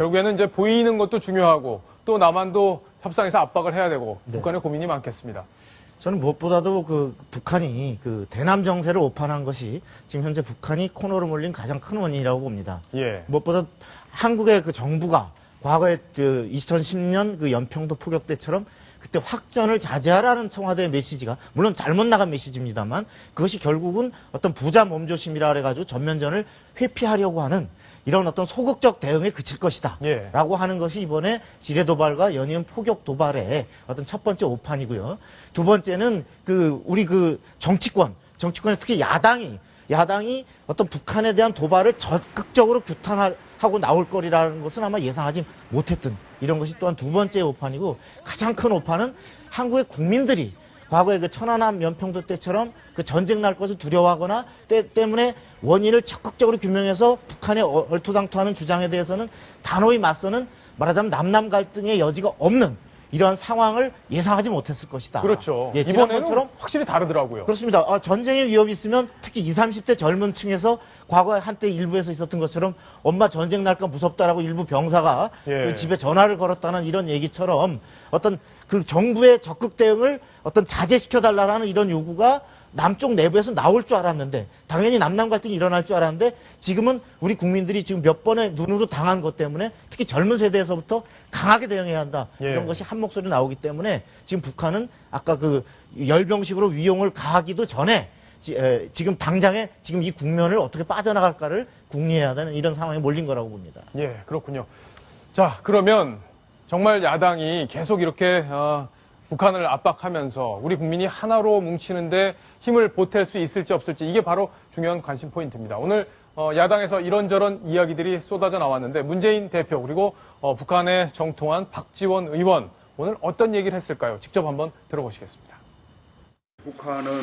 결국에는 이제 보이는 것도 중요하고 또 남한도 협상에서 압박을 해야 되고 네. 북한의 고민이 많겠습니다. 저는 무엇보다도 그 북한이 그 대남 정세를 오판한 것이 지금 현재 북한이 코너로 몰린 가장 큰 원인이라고 봅니다. 예. 무엇보다 한국의 그 정부가 과거에 그 2010년 그 연평도 포격 때처럼 그때 확전을 자제하라는 청와대의 메시지가 물론 잘못 나간 메시지입니다만 그것이 결국은 어떤 부자 몸조심이라 그래가지고 전면전을 회피하려고 하는 이런 어떤 소극적 대응에 그칠 것이다. 예. 라고 하는 것이 이번에 지뢰 도발과 연이은 포격 도발의 어떤 첫 번째 오판이고요. 두 번째는 우리 정치권에 특히 야당이 어떤 북한에 대한 도발을 적극적으로 규탄하고 나올 거리라는 것은 아마 예상하지 못했던 이런 것이 또한 두 번째 오판이고 가장 큰 오판은 한국의 국민들이 과거에 그 천안함 연평도 때처럼 그 전쟁 날 것을 두려워하거나 때문에 원인을 적극적으로 규명해서 북한의 얼토당토하는 주장에 대해서는 단호히 맞서는 말하자면 남남 갈등의 여지가 없는 이러한 상황을 예상하지 못했을 것이다. 그렇죠. 예, 이번에는 확실히 다르더라고요. 그렇습니다. 전쟁의 위협이 있으면 특히 20, 30대 젊은 층에서 과거에 한때 일부에서 있었던 것처럼 엄마 전쟁 날까 무섭다라고 일부 병사가 예. 그 집에 전화를 걸었다는 이런 얘기처럼 어떤 그 정부의 적극 대응을 어떤 자제시켜달라는 이런 요구가 남쪽 내부에서 나올 줄 알았는데 당연히 남남 갈등이 일어날 줄 알았는데 지금은 우리 국민들이 지금 몇 번의 눈으로 당한 것 때문에 특히 젊은 세대에서부터 강하게 대응해야 한다. 예. 이런 것이 한 목소리 나오기 때문에 지금 북한은 아까 그 열병식으로 위용을 가하기도 전에 지금 당장에 지금 이 국면을 어떻게 빠져나갈까를 궁리해야 되는 이런 상황에 몰린 거라고 봅니다. 예, 그렇군요. 자, 그러면 정말 야당이 계속 이렇게 북한을 압박하면서 우리 국민이 하나로 뭉치는데 힘을 보탤 수 있을지 없을지 이게 바로 중요한 관심 포인트입니다. 오늘 야당에서 이런저런 이야기들이 쏟아져 나왔는데 문재인 대표 그리고 북한에 정통한 박지원 의원 오늘 어떤 얘기를 했을까요? 직접 한번 들어보시겠습니다. 북한은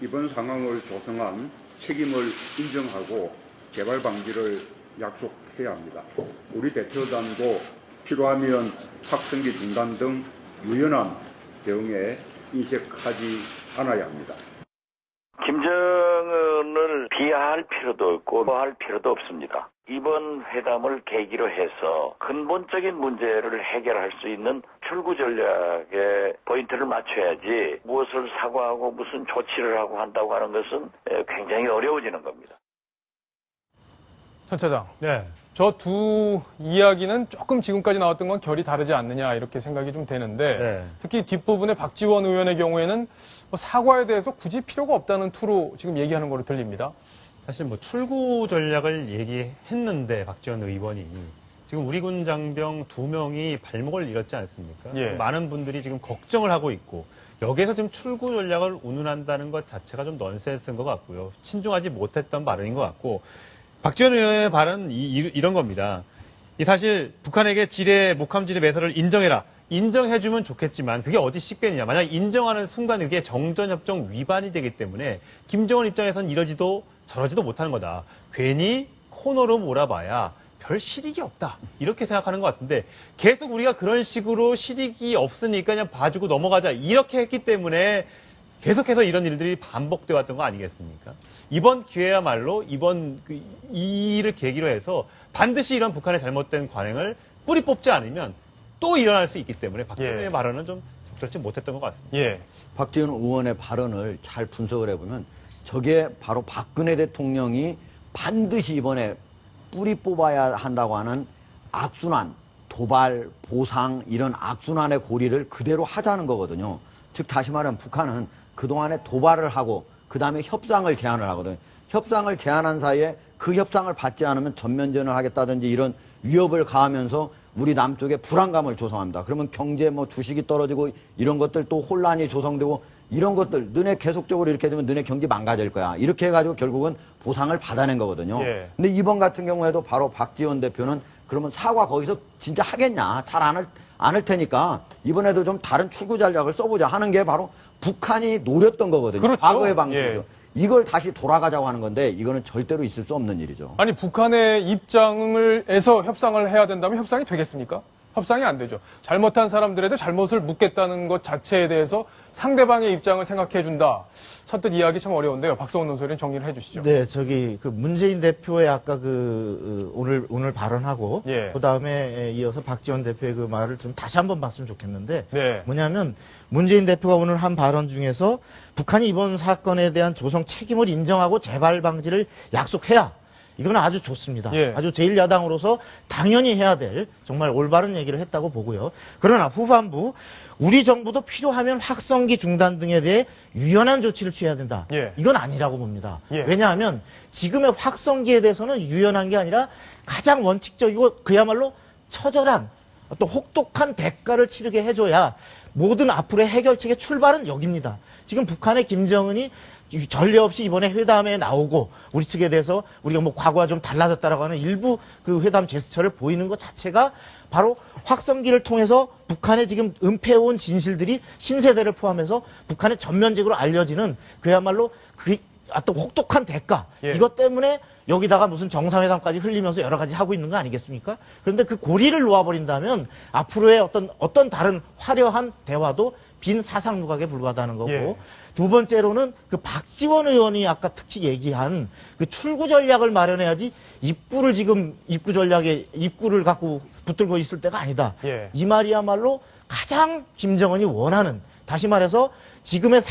이번 상황을 조성한 책임을 인정하고 재발 방지를 약속해야 합니다. 우리 대표단도 필요하면 확성기 중단 등 유연한 대응에 인색하지 않아야 합니다. 김정은을 비하할 필요도 없고 뭐할 필요도 없습니다. 이번 회담을 계기로 해서 근본적인 문제를 해결할 수 있는 출구 전략에 포인트를 맞춰야지 무엇을 사과하고 무슨 조치를 하고 한다고 하는 것은 굉장히 어려워지는 겁니다. 전 차장. 네. 저 두 이야기는 조금 지금까지 나왔던 건 결이 다르지 않느냐 이렇게 생각이 좀 되는데 네. 특히 뒷부분에 박지원 의원의 경우에는 뭐 사과에 대해서 굳이 필요가 없다는 투로 지금 얘기하는 거로 들립니다. 사실 뭐 출구 전략을 얘기했는데 박지원 의원이 지금 우리 군 장병 2명이 발목을 잃었지 않습니까? 예. 많은 분들이 지금 걱정을 하고 있고 여기에서 지금 출구 전략을 운운한다는 것 자체가 좀 넌센스인 것 같고요. 신중하지 못했던 발언인 것 같고 박지원 의원의 발언은 이런 겁니다. 사실 북한에게 목함지뢰 매설을 인정해라. 인정해주면 좋겠지만 그게 어디 쉽겠느냐. 만약 인정하는 순간 그게 정전협정 위반이 되기 때문에 김정은 입장에서는 이러지도 저러지도 못하는 거다. 괜히 코너로 몰아봐야 별 실익이 없다. 이렇게 생각하는 것 같은데 계속 우리가 그런 식으로 실익이 없으니까 그냥 봐주고 넘어가자. 이렇게 했기 때문에 계속해서 이런 일들이 반복돼 왔던 거 아니겠습니까? 이번 기회야말로 이 일을 계기로 해서 반드시 이런 북한의 잘못된 관행을 뿌리 뽑지 않으면 또 일어날 수 있기 때문에 박지원의 발언은 좀 적절치 못했던 것 같습니다. 예. 박지원 의원의 발언을 잘 분석을 해보면 저게 바로 박근혜 대통령이 반드시 이번에 뿌리 뽑아야 한다고 하는 악순환, 도발, 보상 이런 악순환의 고리를 그대로 하자는 거거든요. 즉 다시 말하면 북한은 그동안에 도발을 하고 그 다음에 협상을 제안을 하거든요. 협상을 제안한 사이에 그 협상을 받지 않으면 전면전을 하겠다든지 이런 위협을 가하면서 우리 남쪽에 불안감을 조성합니다. 그러면 경제 주식이 떨어지고 이런 것들 또 혼란이 조성되고 이런 것들 너네 계속적으로 이렇게 되면 너네 경제 망가질 거야. 이렇게 해가지고 결국은 보상을 받아낸 거거든요. 예. 근데 이번 같은 경우에도 바로 박지원 대표는 그러면 사과 거기서 진짜 하겠냐. 잘 안 할 테니까 이번에도 좀 다른 출구 전략을 써보자 하는 게 바로 북한이 노렸던 거거든요. 그렇죠. 과거의 방식이죠. 예. 이걸 다시 돌아가자고 하는 건데 이거는 절대로 있을 수 없는 일이죠. 아니 북한의 입장에서 협상을 해야 된다면 협상이 되겠습니까? 협상이 안 되죠. 잘못한 사람들에도 잘못을 묻겠다는 것 자체에 대해서 상대방의 입장을 생각해 준다. 선뜻 이해하기 참 어려운데요. 박성원 논설위원 정리를 해 주시죠. 네, 그 문재인 대표의 아까 오늘 발언하고 예. 그다음에 이어서 박지원 대표의 그 말을 좀 다시 한번 봤으면 좋겠는데 네. 뭐냐면 문재인 대표가 오늘 한 발언 중에서 북한이 이번 사건에 대한 조성 책임을 인정하고 재발 방지를 약속해야 이건 아주 좋습니다. 예. 아주 제1야당으로서 당연히 해야 될 정말 올바른 얘기를 했다고 보고요. 그러나 후반부 우리 정부도 필요하면 확성기 중단 등에 대해 유연한 조치를 취해야 된다. 예. 이건 아니라고 봅니다. 예. 왜냐하면 지금의 확성기에 대해서는 유연한 게 아니라 가장 원칙적이고 그야말로 처절한 어떤 혹독한 대가를 치르게 해줘야 모든 앞으로의 해결책의 출발은 여기입니다. 지금 북한의 김정은이 전례 없이 이번에 회담에 나오고 우리 측에 대해서 우리가 뭐 과거와 좀 달라졌다라고 하는 일부 그 회담 제스처를 보이는 것 자체가 바로 확성기를 통해서 북한에 지금 은폐해온 진실들이 신세대를 포함해서 북한에 전면적으로 알려지는 그야말로 그 어떤 혹독한 대가 예. 이것 때문에 여기다가 무슨 정상회담까지 흘리면서 여러 가지 하고 있는 거 아니겠습니까? 그런데 그 고리를 놓아버린다면 앞으로의 어떤 다른 화려한 대화도 빈 사상 누각에 불과하다는 거고 예. 두 번째로는 그 박지원 의원이 아까 특히 얘기한 그 출구 전략을 마련해야지 입구 전략에 입구를 갖고 붙들고 있을 때가 아니다. 예. 이 말이야말로 가장 김정은이 원하는 다시 말해서 지금의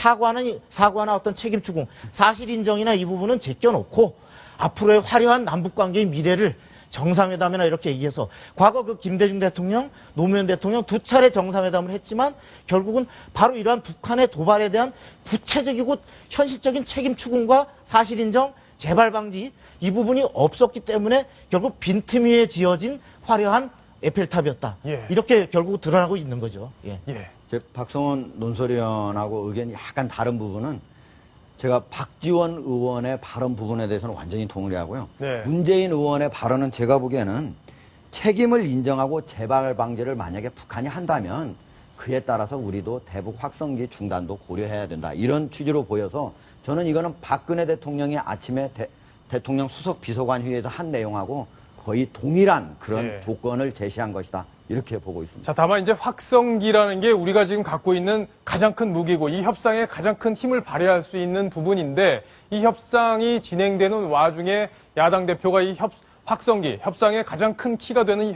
사과나 어떤 책임 추궁, 사실 인정이나 이 부분은 제껴놓고 앞으로의 화려한 남북 관계의 미래를 정상회담이나 이렇게 얘기해서 과거 그 김대중 대통령, 노무현 대통령 두 차례 정상회담을 했지만 결국은 바로 이러한 북한의 도발에 대한 구체적이고 현실적인 책임 추궁과 사실 인정, 재발 방지 이 부분이 없었기 때문에 결국 빈틈 위에 지어진 화려한 에펠탑이었다. 예. 이렇게 결국 드러나고 있는 거죠. 예. 예. 박성원 논설위원하고 의견이 약간 다른 부분은 제가 박지원 의원의 발언 부분에 대해서는 완전히 동의하고요. 네. 문재인 의원의 발언은 제가 보기에는 책임을 인정하고 재발 방지를 만약에 북한이 한다면 그에 따라서 우리도 대북 확성기 중단도 고려해야 된다. 이런 취지로 보여서 저는 이거는 박근혜 대통령이 아침에 대통령 수석 비서관 회의에서 한 내용하고 거의 동일한 그런 네. 조건을 제시한 것이다. 이렇게 보고 있습니다. 자, 다만 이제 확성기라는 게 우리가 지금 갖고 있는 가장 큰 무기고 이 협상에 가장 큰 힘을 발휘할 수 있는 부분인데 이 협상이 진행되는 와중에 야당 대표가 이 확성기, 협상의 가장 큰 키가 되는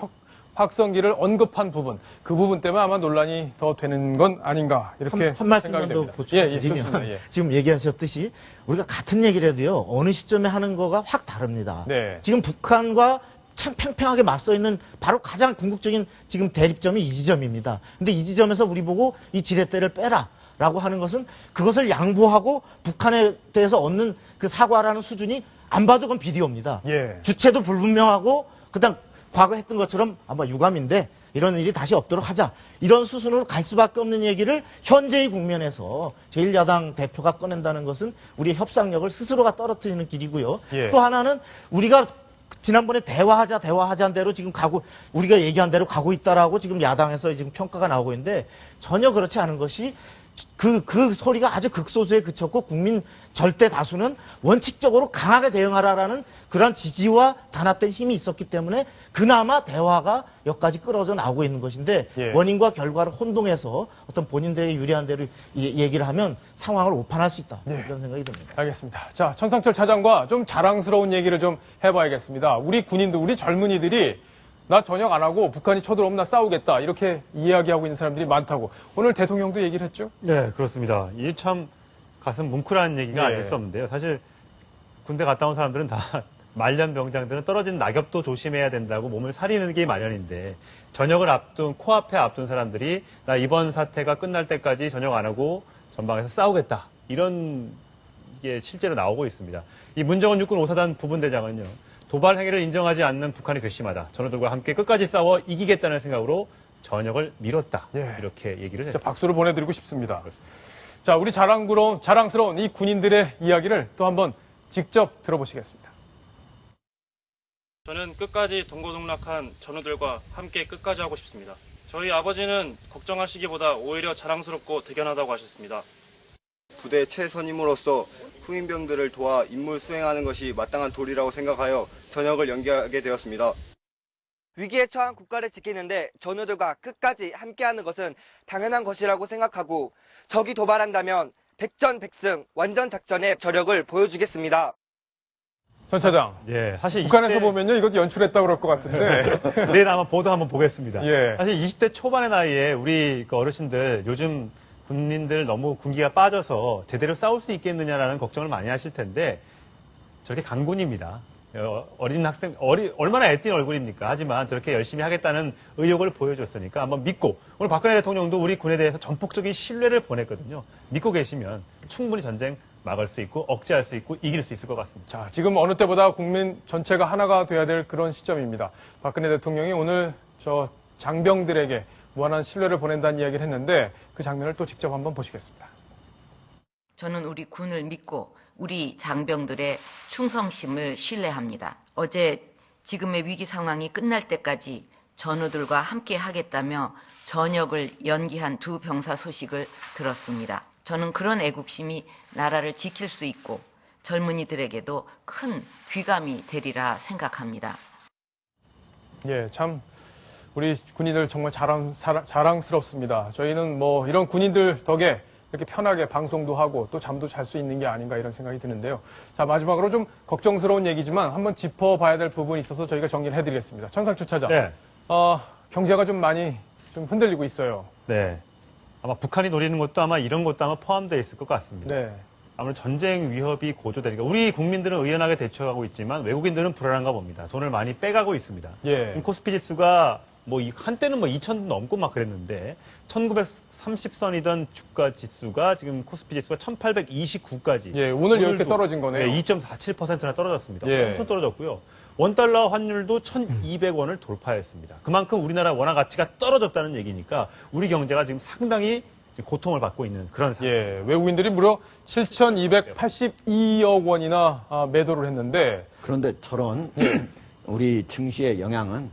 확성기를 언급한 부분, 그 부분 때문에 아마 논란이 더 되는 건 아닌가 이렇게 한 말씀만 생각이 더 됩니다. 보충드리면 좋습니다. 예. 지금 얘기하셨듯이 우리가 같은 얘기를 해도요 어느 시점에 하는 거가 확 다릅니다. 네. 지금 북한과 참 팽팽하게 맞서 있는 바로 가장 궁극적인 지금 대립점이 이 지점입니다. 근데 이 지점에서 우리 보고 이 지렛대를 빼라라고 하는 것은 그것을 양보하고 북한에 대해서 얻는 그 사과라는 수준이 안 봐도 그건 비디오입니다. 예. 주체도 불분명하고 그다음 과거 했던 것처럼 아마 유감인데 이런 일이 다시 없도록 하자. 이런 수순으로 갈 수밖에 없는 얘기를 현재의 국면에서 제1야당 대표가 꺼낸다는 것은 우리의 협상력을 스스로가 떨어뜨리는 길이고요. 예. 또 하나는 우리가 지난번에 대화하자는 대로 지금 우리가 얘기한 대로 가고 있다라고 지금 야당에서 지금 평가가 나오고 있는데 전혀 그렇지 않은 것이 그 소리가 아주 극소수에 그쳤고 국민 절대 다수는 원칙적으로 강하게 대응하라라는 그런 지지와 단합된 힘이 있었기 때문에 그나마 대화가 여기까지 끌어져 나오고 있는 것인데 예. 원인과 결과를 혼동해서 어떤 본인들에게 유리한 대로 얘기를 하면 상황을 오판할 수 있다. 예. 이런 생각이 듭니다. 알겠습니다. 자, 천상철 차장과 좀 자랑스러운 얘기를 좀 해봐야겠습니다. 우리 군인들, 우리 젊은이들이 나 전역 안 하고 북한이 쳐들어오면 나 싸우겠다. 이렇게 이야기하고 있는 사람들이 많다고. 오늘 대통령도 얘기를 했죠? 네, 그렇습니다. 이게 참 가슴 뭉클한 얘기가 네. 아닐 수 없는데요. 사실 군대 갔다 온 사람들은 다 말년 병장들은 떨어진 낙엽도 조심해야 된다고 몸을 사리는 게 마련인데 전역을 코앞에 앞둔 사람들이 나 이번 사태가 끝날 때까지 전역 안 하고 전방에서 싸우겠다. 이런 게 실제로 나오고 있습니다. 이 문정원 육군 5사단 부분대장은요. 도발 행위를 인정하지 않는 북한이 괘씸하다. 전우들과 함께 끝까지 싸워 이기겠다는 생각으로 전역을 미뤘다. 예. 이렇게 얘기를 진짜 했습니다. 박수를 보내드리고 싶습니다. 자, 우리 자랑스러운 이 군인들의 이야기를 또 한번 직접 들어보시겠습니다. 저는 끝까지 동고동락한 전우들과 함께 끝까지 하고 싶습니다. 저희 아버지는 걱정하시기보다 오히려 자랑스럽고 대견하다고 하셨습니다. 부대 최선임으로서 후임병들을 도와 임무 수행하는 것이 마땅한 도리라고 생각하여 전역을 연기하게 되었습니다. 위기에 처한 국가를 지키는데 전우들과 끝까지 함께하는 것은 당연한 것이라고 생각하고 적이 도발한다면 백전백승 완전 작전의 저력을 보여주겠습니다. 전 차장. 예, 사실 북한에서 20대 보면요, 이것도 연출했다고 그럴 것 같은데. 내일 아마 보도 한번 보겠습니다. 예. 사실 20대 초반의 나이에 우리 그 어르신들 요즘 군인들 너무 군기가 빠져서 제대로 싸울 수 있겠느냐라는 걱정을 많이 하실 텐데 저렇게 강군입니다. 어린 학생, 얼마나 애띤 얼굴입니까? 하지만 저렇게 열심히 하겠다는 의욕을 보여줬으니까 한번 믿고, 오늘 박근혜 대통령도 우리 군에 대해서 전폭적인 신뢰를 보냈거든요. 믿고 계시면 충분히 전쟁 막을 수 있고, 억제할 수 있고, 이길 수 있을 것 같습니다. 자, 지금 어느 때보다 국민 전체가 하나가 돼야 될 그런 시점입니다. 박근혜 대통령이 오늘 저 장병들에게 무한한 신뢰를 보낸다는 이야기를 했는데 그 장면을 또 직접 한번 보시겠습니다. 저는 우리 군을 믿고 우리 장병들의 충성심을 신뢰합니다. 어제 지금의 위기 상황이 끝날 때까지 전우들과 함께 하겠다며 전역을 연기한 두 병사 소식을 들었습니다. 저는 그런 애국심이 나라를 지킬 수 있고 젊은이들에게도 큰 귀감이 되리라 생각합니다. 예, 참 우리 군인들 정말 자랑스럽습니다. 저희는 뭐 이런 군인들 덕에 이렇게 편하게 방송도 하고 또 잠도 잘 수 있는 게 아닌가 이런 생각이 드는데요. 자, 마지막으로 좀 걱정스러운 얘기지만 한번 짚어봐야 될 부분이 있어서 저희가 정리를 해드리겠습니다. 천상추 차장. 네. 경제가 좀 많이 좀 흔들리고 있어요. 네. 아마 북한이 노리는 것도 아마 이런 것도 아마 포함되어 있을 것 같습니다. 네. 아무래도 전쟁 위협이 고조되니까 우리 국민들은 의연하게 대처하고 있지만 외국인들은 불안한가 봅니다. 돈을 많이 빼가고 있습니다. 예. 코스피 지수가 뭐 한때는 뭐 2,000 넘고 막 그랬는데 1930선이던 주가 지수가 지금 코스피 지수가 1829까지. 예, 오늘 이렇게 떨어진 거네요. 네, 2.47%나 떨어졌습니다. 예. 엄청 떨어졌고요. 원달러 환율도 1,200원을 돌파했습니다. 그만큼 우리나라 원화 가치가 떨어졌다는 얘기니까 우리 경제가 지금 상당히 고통을 받고 있는 그런 상황. 예, 외국인들이 무려 7,282억 원이나 매도를 했는데 그런데 저런 우리 증시의 영향은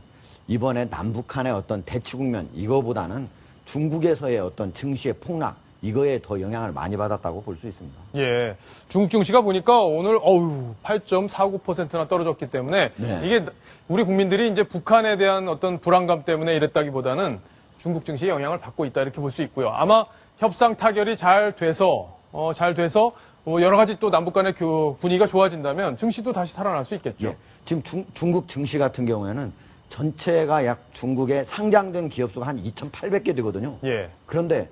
이번에 남북한의 어떤 대치 국면 이거보다는 중국에서의 어떤 증시의 폭락 이거에 더 영향을 많이 받았다고 볼 수 있습니다. 예, 중국 증시가 보니까 오늘 8.49%나 떨어졌기 때문에 네. 이게 우리 국민들이 이제 북한에 대한 어떤 불안감 때문에 이랬다기보다는 중국 증시의 영향을 받고 있다 이렇게 볼 수 있고요. 아마 협상 타결이 잘 돼서 여러 가지 또 남북 간의 분위기가 좋아진다면 증시도 다시 살아날 수 있겠죠. 예, 지금 중국 증시 같은 경우에는 전체가 약 중국에 상장된 기업 수가 한 2,800개 되거든요. 예. 그런데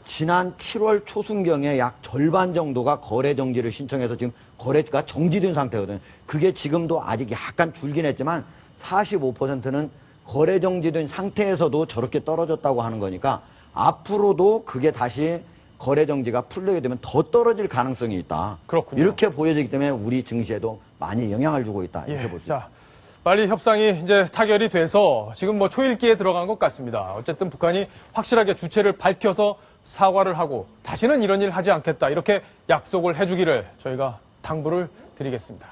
지난 7월 초순경에 약 절반 정도가 거래 정지를 신청해서 지금 거래가 정지된 상태거든요. 그게 지금도 아직 약간 줄긴 했지만 45%는 거래 정지된 상태에서도 저렇게 떨어졌다고 하는 거니까 앞으로도 그게 다시 거래 정지가 풀리게 되면 더 떨어질 가능성이 있다. 그렇군요. 이렇게 보여지기 때문에 우리 증시에도 많이 영향을 주고 있다. 이렇게 볼 수 있습니다. 자, 빨리 협상이 이제 타결이 돼서 지금 뭐 초읽기에 들어간 것 같습니다. 어쨌든 북한이 확실하게 주체를 밝혀서 사과를 하고 다시는 이런 일 하지 않겠다 이렇게 약속을 해주기를 저희가 당부를 드리겠습니다.